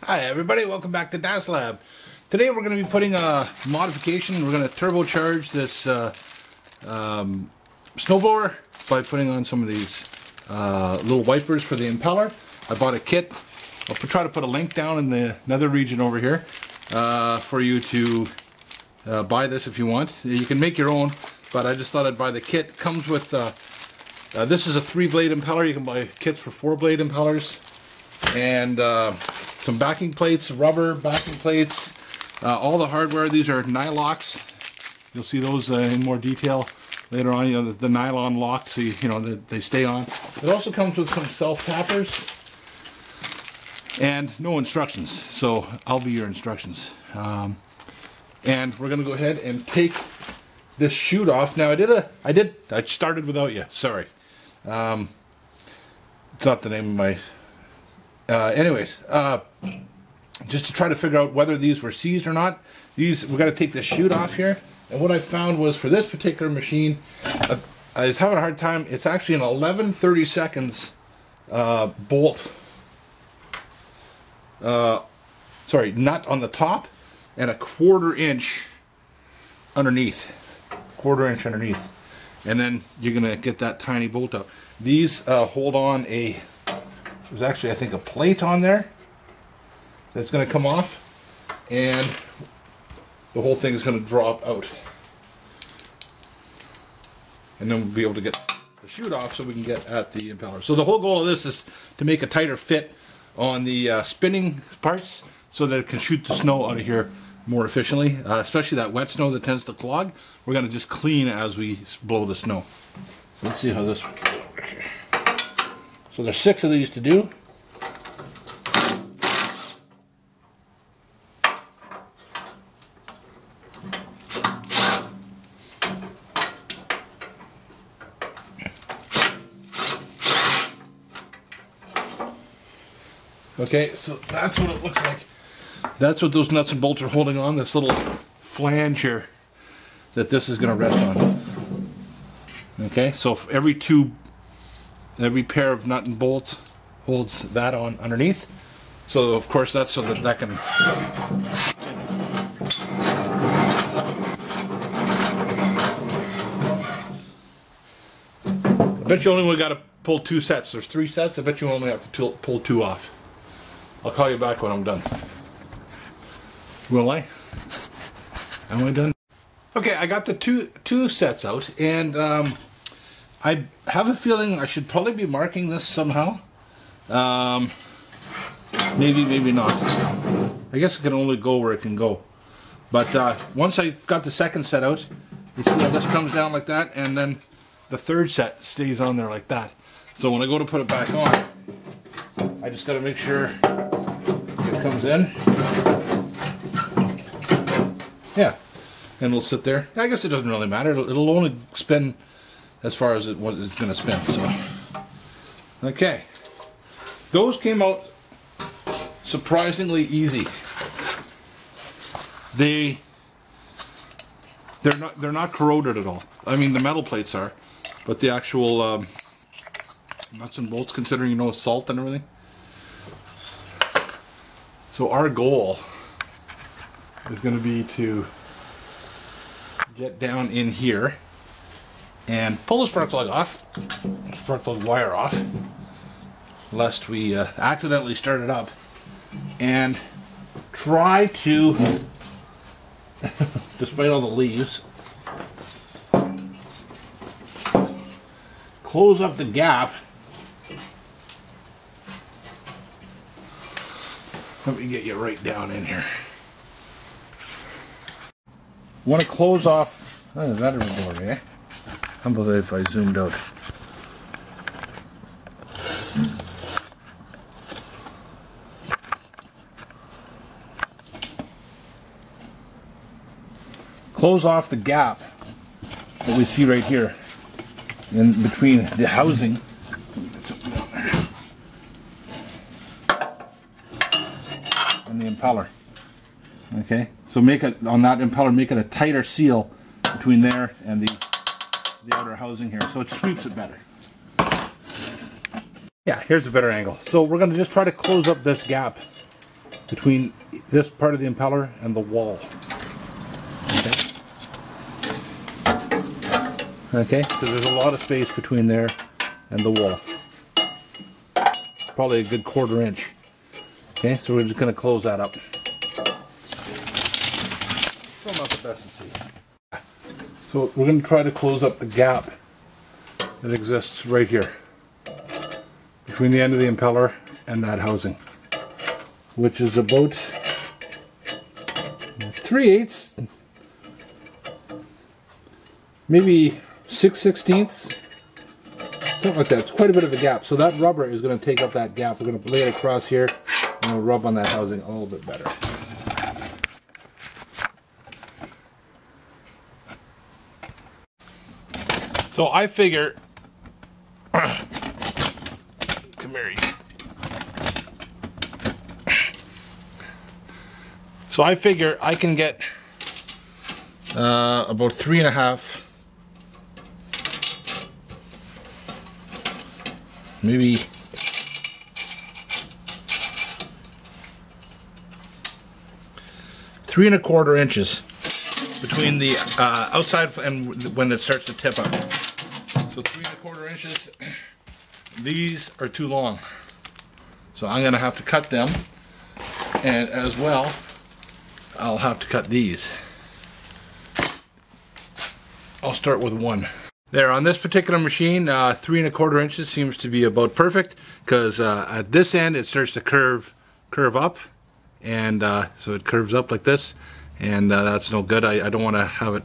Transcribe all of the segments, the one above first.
Hi everybody, welcome back to Das Lab. Today we're going to be putting a modification. We're going to turbocharge this snowblower by putting on some of these little wipers for the impeller. I bought a kit. I'll try to put a link down in the nether region over here for you to buy this if you want. You can make your own, but I just thought I'd buy the kit. It comes with, this is a 3-blade impeller. You can buy kits for 4-blade impellers. And some backing plates, rubber backing plates, all the hardware. These are nylocks. You'll see those in more detail later on. You know, the nylon locks, so you know that they stay on. It also comes with some self-tappers and no instructions. So I'll be your instructions. And we're gonna go ahead and take this chute off. Now I started without you. Sorry. It's not the name of my. Just to try to figure out whether these were seized or not, we've got to take the chute off here. And what I found was for this particular machine, I was having a hard time. It's actually an 11/32 bolt, nut on the top, and a 1/4 inch underneath. 1/4 inch underneath. And then you're going to get that tiny bolt up. These hold on there's actually, I think, a plate on there that's going to come off, and the whole thing is going to drop out. And then we'll be able to get the chute off so we can get at the impeller. So the whole goal of this is to make a tighter fit on the spinning parts so that it can shoot the snow out of here more efficiently, especially that wet snow that tends to clog. We're going to just clean as we blow the snow. So let's see how this works over here. So there's 6 of these to do. Okay, so that's what it looks like. That's what those nuts and bolts are holding on, this little flange here that this is going to rest on. Okay, so every pair of nut and bolts holds that on underneath. So of course that's so that can. I bet you only got to pull 2 sets. There's 3 sets. I bet you only have to pull 2 off. I'll call you back when I'm done. Will I? Am I done? Okay, I got the two sets out, and I have a feeling I should probably be marking this somehow. Maybe not. I guess it can only go where it can go. But once I got the second set out, you see how this comes down like that, and then the third set stays on there like that. So when I go to put it back on, I just got to make sure it comes in. Yeah, and it'll sit there. I guess it doesn't really matter. It'll only spin as far as what it's going to spin. So, okay, those came out surprisingly easy. They're not corroded at all. I mean, the metal plates are, but the actual nuts and bolts, considering salt and everything. So our goal is going to be to get down in here and pull the spark plug off, spark plug wire off, lest we accidentally start it up, and try to, despite all the leaves, close up the gap. Let me get you right down in here. Want to close off. Oh, that door, eh? How about if I zoomed out? Close off the gap that we see right here in between the housing and the impeller. Okay, so make it on that impeller, make it a tighter seal between there and the outer housing here, so it sweeps it better. Yeah, here's a better angle. So we're going to just try to close up this gap between this part of the impeller and the wall. Okay, because there's a lot of space between there and the wall. Probably a good 1/4 inch. Okay, so we're just going to close that up. Still not the best to see. So we're going to try to close up the gap that exists right here between the end of the impeller and that housing, which is about 3/8, maybe 6/16, something like that. It's quite a bit of a gap. So that rubber is going to take up that gap. We're going to lay it across here and we'll rub on that housing a little bit better. So I figure, come here. So I figure I can get about 3.5, maybe 3 1/4 inches between the outside and when it starts to tip up. So 3 1/4 inches. These are too long, so I'm going to have to cut them, and as well I'll have to cut these. I'll start with one. There, on this particular machine, 3 1/4 inches seems to be about perfect, because at this end it starts to curve up, and so it curves up like this, and that's no good. I don't want to have it.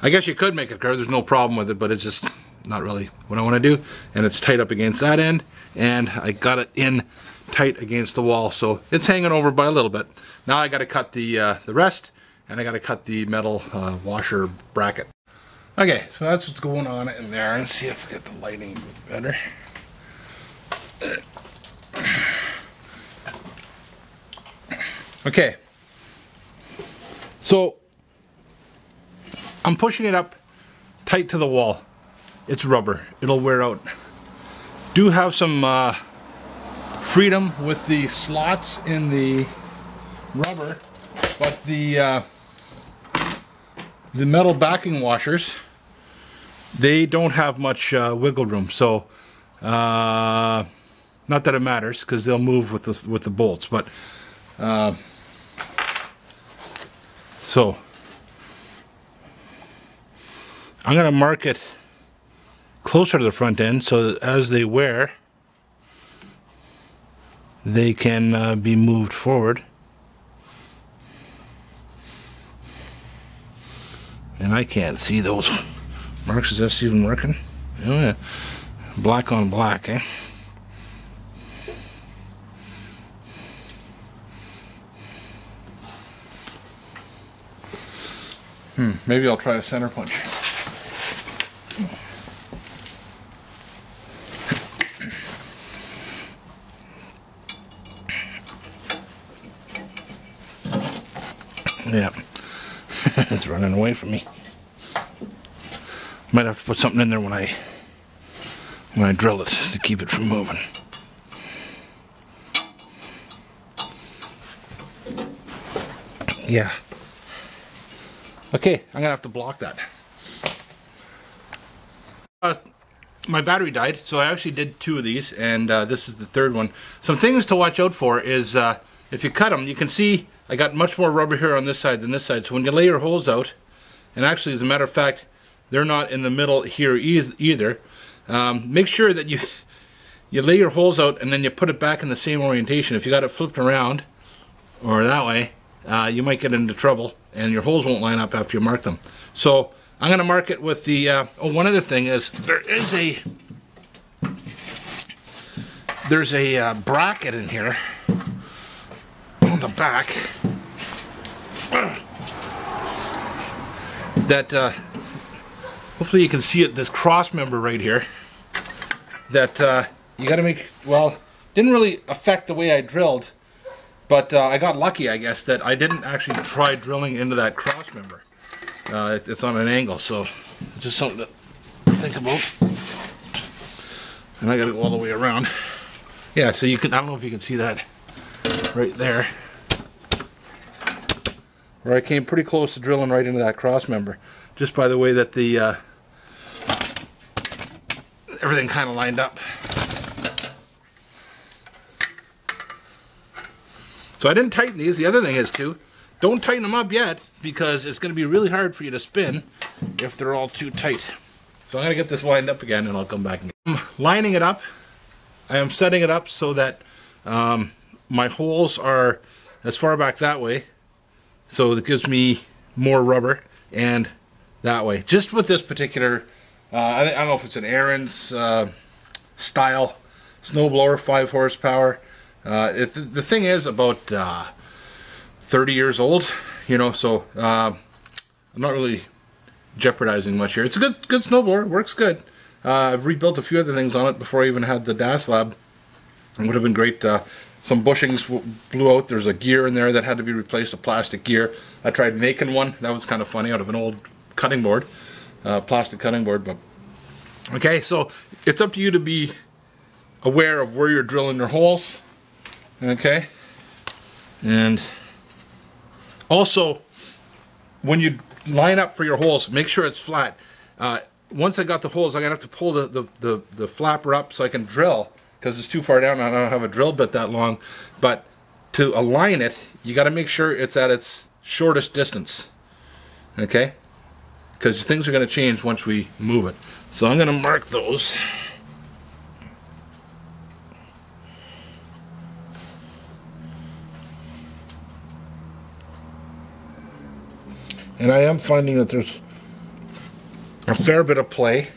I guess you could make it curve, there's no problem with it, but it's just not really what I want to do. And it's tight up against that end, and I got it in tight against the wall, so it's hanging over by a little bit. Now I got to cut the rest, and I got to cut the metal washer bracket. Okay, so that's what's going on in there. Let's see if I get the lighting better. Okay, so I'm pushing it up tight to the wall. It's rubber, it'll wear out. Do have some freedom with the slots in the rubber, but the metal backing washers, they don't have much wiggle room. So not that it matters, because they'll move with the bolts, but so I'm gonna mark it closer to the front end, so that as they wear, they can be moved forward. And I can't see those marks. Is this even working? Oh yeah. Black on black, eh? Maybe I'll try a center punch. Yeah, it's running away from me. Might have to put something in there when I drill it to keep it from moving. Yeah. Okay, I'm gonna have to block that. My battery died, so I actually did 2 of these, and this is the 3rd one. Some things to watch out for is if you cut them, you can see I got much more rubber here on this side than this side. So when you lay your holes out, and actually as a matter of fact, they're not in the middle here either. Make sure that you lay your holes out and then you put it back in the same orientation. If you got it flipped around or that way, you might get into trouble and your holes won't line up after you mark them. So I'm going to mark it with the, oh, one other thing is there's a bracket in here on the back that hopefully you can see it, this cross member right here, that you got to make, well, didn't really affect the way I drilled, but I got lucky, I guess, that I didn't actually try drilling into that cross member. It's on an angle, so it's just something to think about. And I got to go all the way around. Yeah, so you can, I don't know if you can see that right there. where I came pretty close to drilling right into that cross member, just by the way that the everything kind of lined up. So I didn't tighten these. The other thing is too, don't tighten them up yet, because it's going to be really hard for you to spin if they're all too tight. So I'm going to get this lined up again and I'll come back. I'm lining it up. I am setting it up so that my holes are as far back that way, so it gives me more rubber, and that way. Just with this particular, I don't know if it's an Aaron's style snowblower, 5 horsepower. The thing is about 30 years old, you know, so I'm not really jeopardizing much here. It's a good snowblower, works good. I've rebuilt a few other things on it before I even had the DAS lab. It would have been great. Some bushings blew out. There's a gear in there that had to be replaced, a plastic gear. I tried making one. That was kind of funny, out of an old cutting board, plastic cutting board. But okay, so it's up to you to be aware of where you're drilling your holes. Okay, and also when you line up for your holes, make sure it's flat. Once I got the holes, I'm gonna have to pull the flapper up so I can drill, because it's too far down and I don't have a drill bit that long. But to align it, you got to make sure it's at its shortest distance. Okay, because things are going to change once we move it. So I'm going to mark those. And I am finding that there's a fair bit of play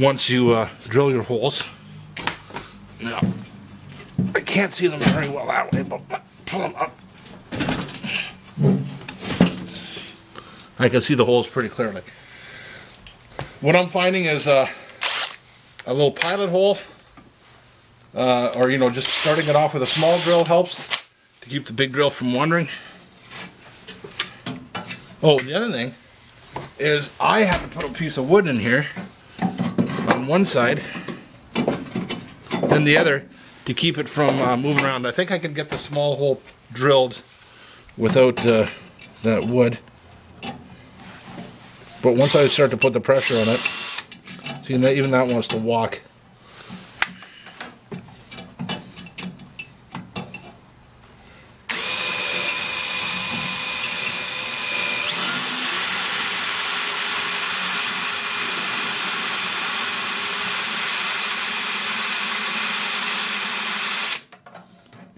once you drill your holes. Now, I can't see them very well that way, but pull them up. I can see the holes pretty clearly. What I'm finding is a little pilot hole, or you know, just starting it off with a small drill helps to keep the big drill from wandering. Oh, the other thing is I have to put a piece of wood in here on one side and the other to keep it from moving around. I think I can get the small hole drilled without that wood. But once I start to put the pressure on it, see, even that wants to walk.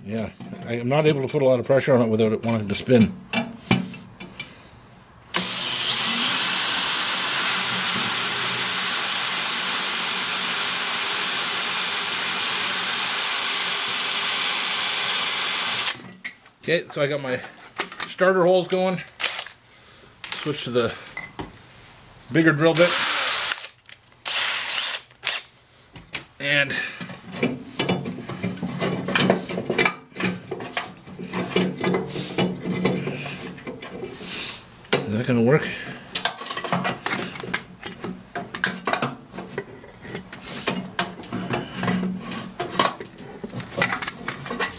Yeah, I am not able to put a lot of pressure on it without it wanting to spin. Okay, so I got my starter holes going. Switch to the bigger drill bit. And is that going to work?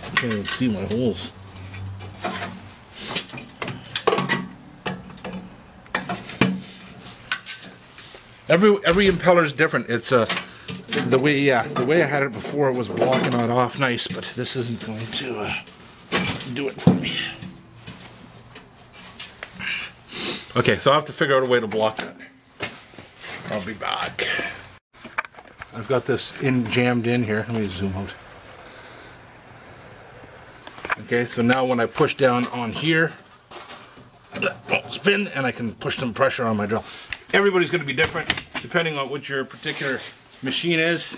I can't even see my holes. Every impeller is different. It's the way I had it before, it was blocking it off nice, but this isn't going to do it for me. Okay, so I have to figure out a way to block that. I'll be back. I've got this jammed in here. Let me zoom out. Okay, so now when I push down on here, it'll spin, and I can push some pressure on my drill. Everybody's going to be different depending on what your particular machine is.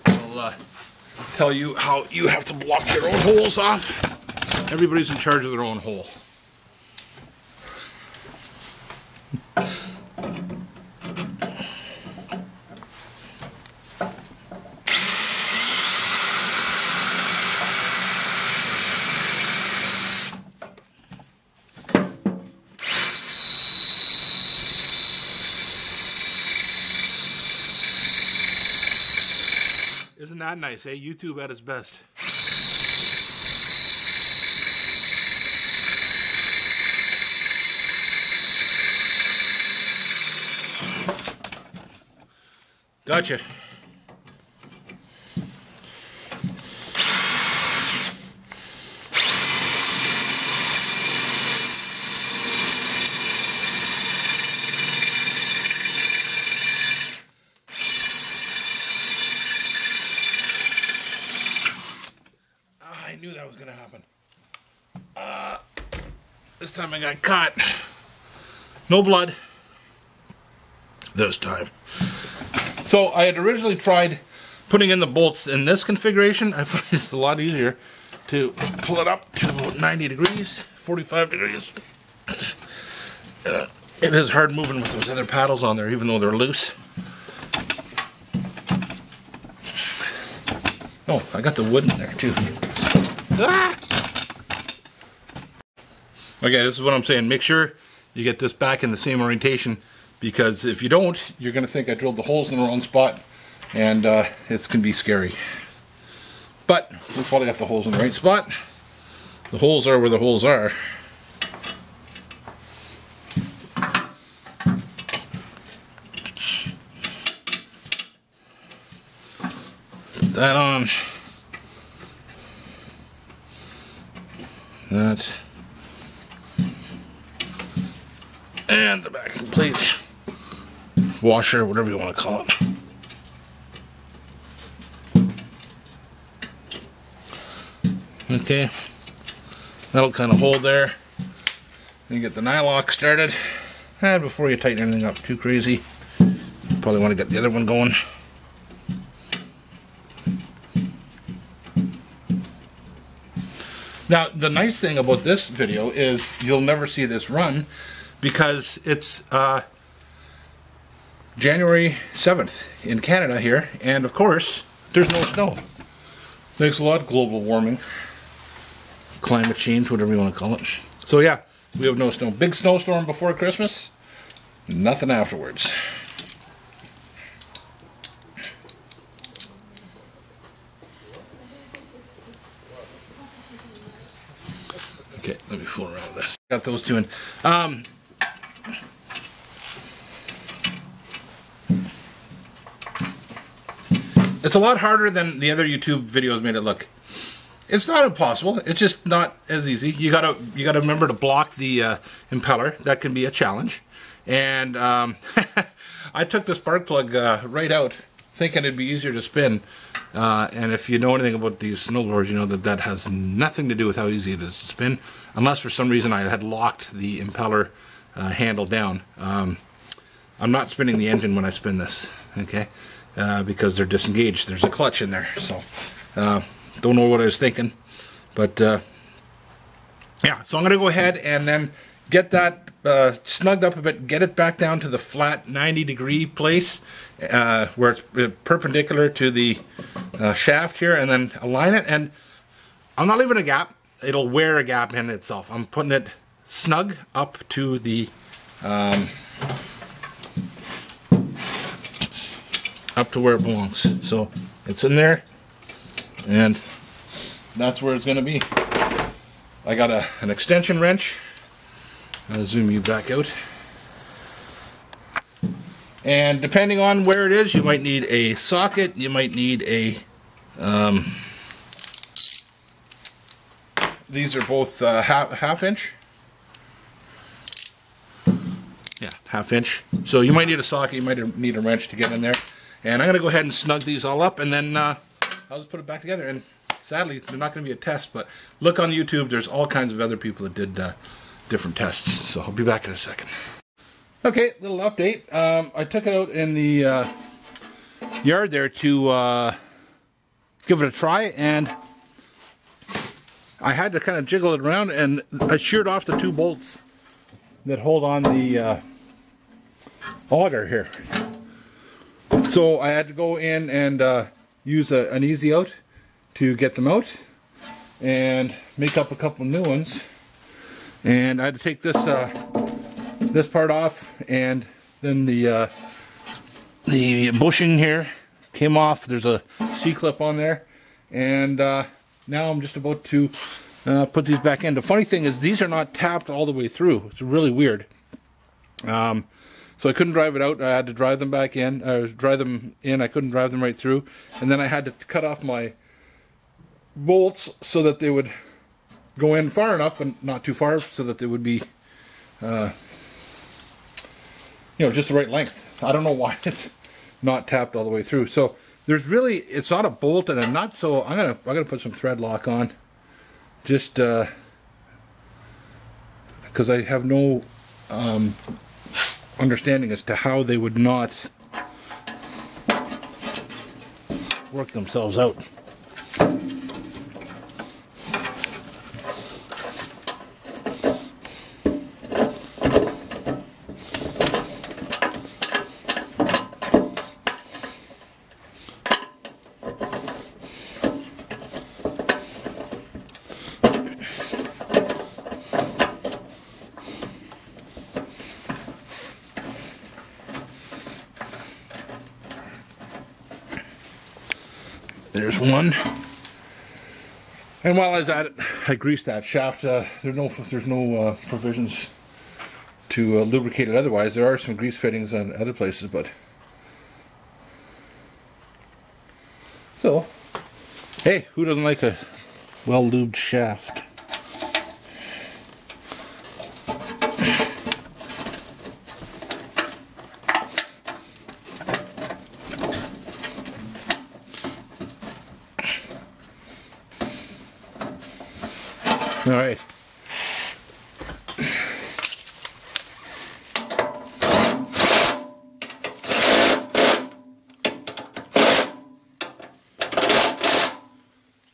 I'll tell you how you have to block your own holes off. Everybody's in charge of their own hole. Isn't that nice, eh? YouTube at its best. Gotcha. I knew that was going to happen. This time I got caught. No blood. This time. So I had originally tried putting in the bolts in this configuration. I find it's a lot easier to pull it up to about 90 degrees, 45 degrees. It is hard moving with those other paddles on there, even though they're loose. Oh, I got the wood in there too. Ah! Okay, this is what I'm saying. Make sure you get this back in the same orientation, because if you don't, you're going to think I drilled the holes in the wrong spot, and it's going to be scary. But we've probably got the holes in the right spot. The holes are where the holes are. Put that on. That. And the back plate. Washer, whatever you want to call it. Okay, that'll kind of hold there. Then you get the nylock started, and before you tighten anything up too crazy, you probably want to get the other one going. Now, the nice thing about this video is you'll never see this run, because it's January 7th in Canada here, and of course, there's no snow. Thanks a lot, global warming, climate change, whatever you want to call it. So yeah, we have no snow. Big snowstorm before Christmas, nothing afterwards. Okay, let me fool around with this. Got those two in. It's a lot harder than the other YouTube videos made it look. It's not impossible. It's just not as easy. You gotta remember to block the impeller. That can be a challenge. And I took the spark plug right out, thinking it'd be easier to spin. And if you know anything about these snowblowers, you know that that has nothing to do with how easy it is to spin, unless for some reason I had locked the impeller handle down. I'm not spinning the engine when I spin this, okay? Because they're disengaged. There's a clutch in there, so don't know what I was thinking, but yeah. So I'm going to go ahead and then get that snugged up a bit, get it back down to the flat 90-degree place where it's perpendicular to the shaft here, and then align it. And I'm not leaving a gap. It'll wear a gap in itself. I'm putting it snug up to the up to where it belongs. So it's in there, and that's where it's going to be. I got an extension wrench. I'll zoom you back out. And depending on where it is, you might need a socket, you might need a these are both half inch. Yeah, half inch. So you might need a socket, you might need a wrench to get in there. And I'm going to go ahead and snug these all up, and then I'll just put it back together. And sadly, they're not going to be a test, but look on YouTube. There's all kinds of other people that did different tests. So I'll be back in a second. Okay, little update. I took it out in the yard there to give it a try, and I had to kind of jiggle it around, and I sheared off the two bolts that hold on the auger here. So I had to go in and use an easy out to get them out and make up a couple new ones. And I had to take this this part off, and then the bushing here came off. There's a C-clip on there, and now I'm just about to put these back in. The funny thing is these are not tapped all the way through. It's really weird. So I couldn't drive it out. I had to drive them back in. Drive them in. I couldn't drive them right through. And then I had to cut off my bolts so that they would go in far enough, but not too far, so that they would be, you know, just the right length. I don't know why it's not tapped all the way through. So there's really, it's not a bolt and a nut. So I'm gonna put some thread lock on, just because I have no understanding as to how they would not work themselves out. There's one. And while I was at it, I greased that shaft. There's no provisions to lubricate it otherwise. There are some grease fittings on other places, but so, hey, who doesn't like a well-lubed shaft? All right.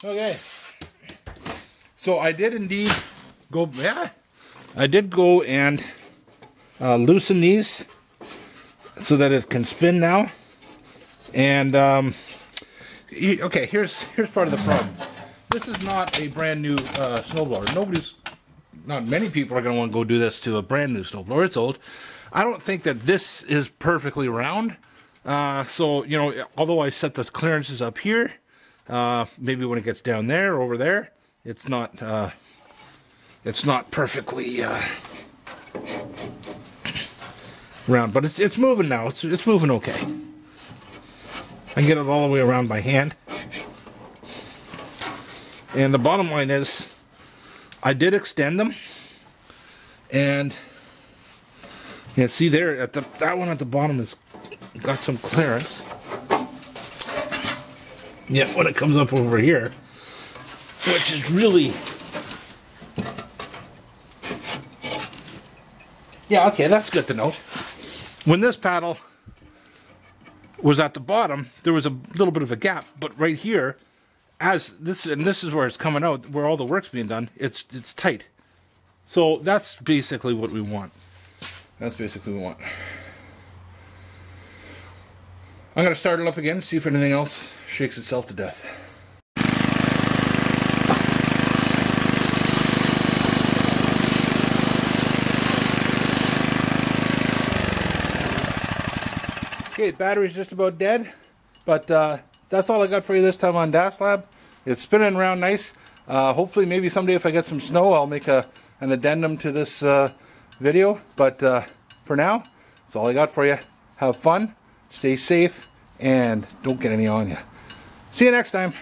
Okay. So I did indeed go, I did go and loosen these so that it can spin now. And okay, here's part of the problem. This is not a brand new snowblower. Not many people are going to want to go do this to a brand new snowblower. It's old. I don't think that this is perfectly round. So, you know, although I set the clearances up here, maybe when it gets down there or over there, it's not perfectly round. But it's moving now. It's moving okay. I can get it all the way around by hand. And the bottom line is, I did extend them, and yeah, see there at that one at the bottom has got some clearance. Yeah, when it comes up over here, which is really, yeah, okay, that's good to note. When this paddle was at the bottom, there was a little bit of a gap, but right here, as this, and this is where it's coming out, where all the work's being done, it's tight. So that's basically what we want. That's basically what we want. I'm going to start it up again, see if anything else shakes itself to death. Okay, the battery's just about dead, but that's all I got for you this time on DAS Lab. It's spinning around nice. Hopefully, maybe someday if I get some snow, I'll make an addendum to this video. But for now, that's all I got for you. Have fun, stay safe, and don't get any on you. See you next time.